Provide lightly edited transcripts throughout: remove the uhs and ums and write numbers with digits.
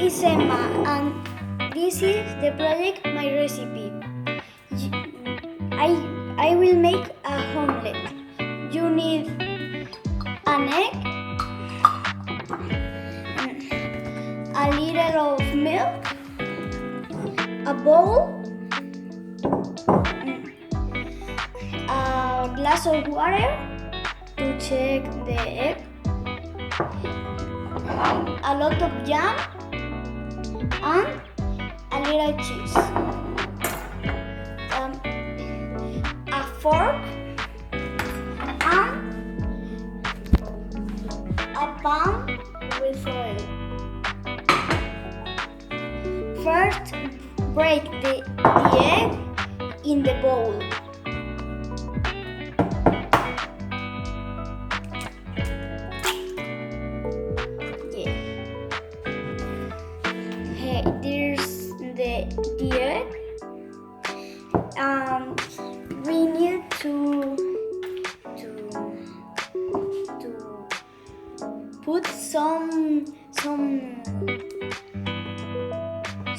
is Emma, and this is the project My Recipe. I will make a omelette. You need an egg, a little of milk, a bowl, a glass of water to check the egg, a lot of jam, and a little cheese. A fork and a pan with oil. First, break the egg in the bowl. There's the egg. We need to put some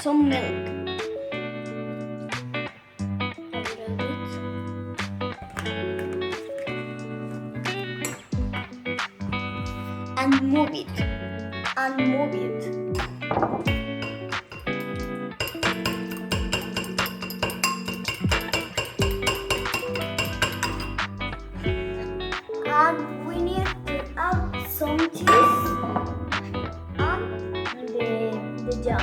milk. A little bit. And move it. And we need to add some cheese and the jam.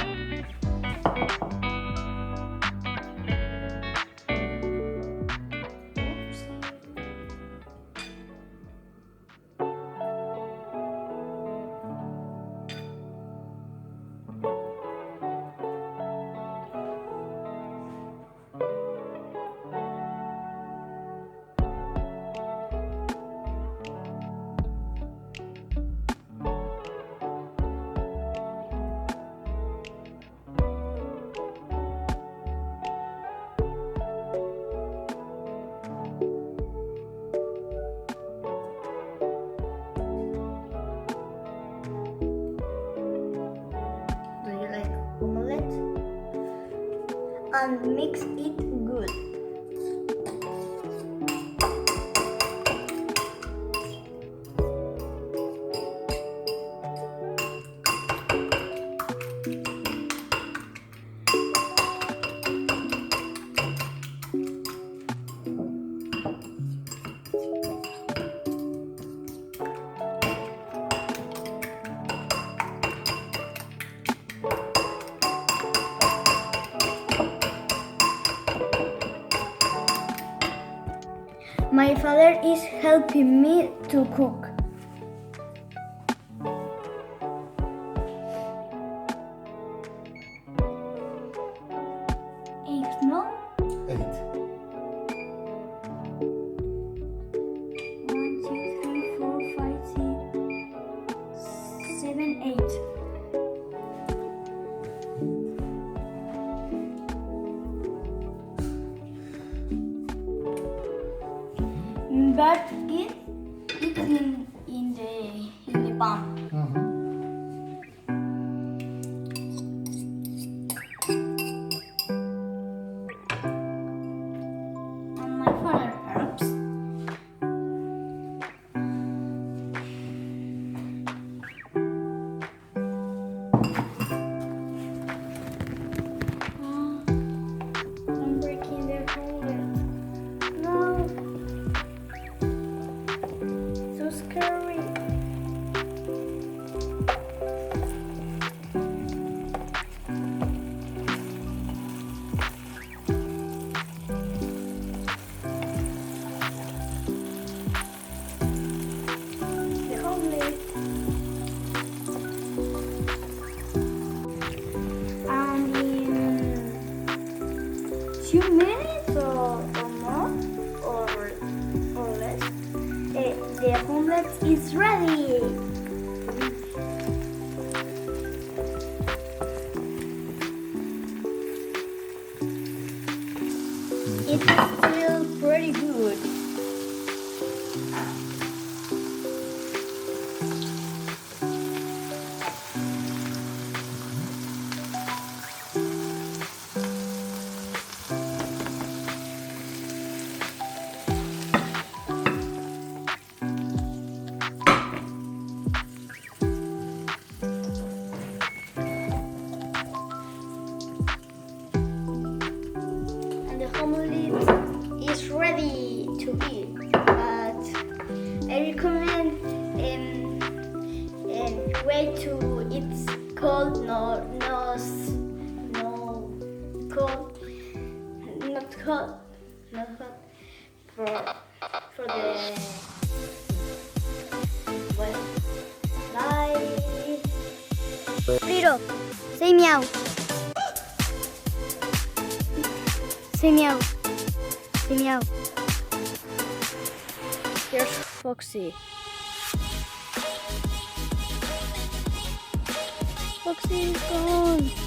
And mix it good. My father is helping me to cook. Eight, no? 8. 1, 2, 3, 4, 5, 6, 7, 8. But it in the pan. And my father helps. I'm breaking the omelette. No. So scary. The omelette. And in 2 minutes or more or less, the omelette is ready. It's still pretty good. cold, no cold, not hot, not hot for the well. Bye. Rito, say meow. Say meow. Say meow. Here's Foxy. Foxy is gone.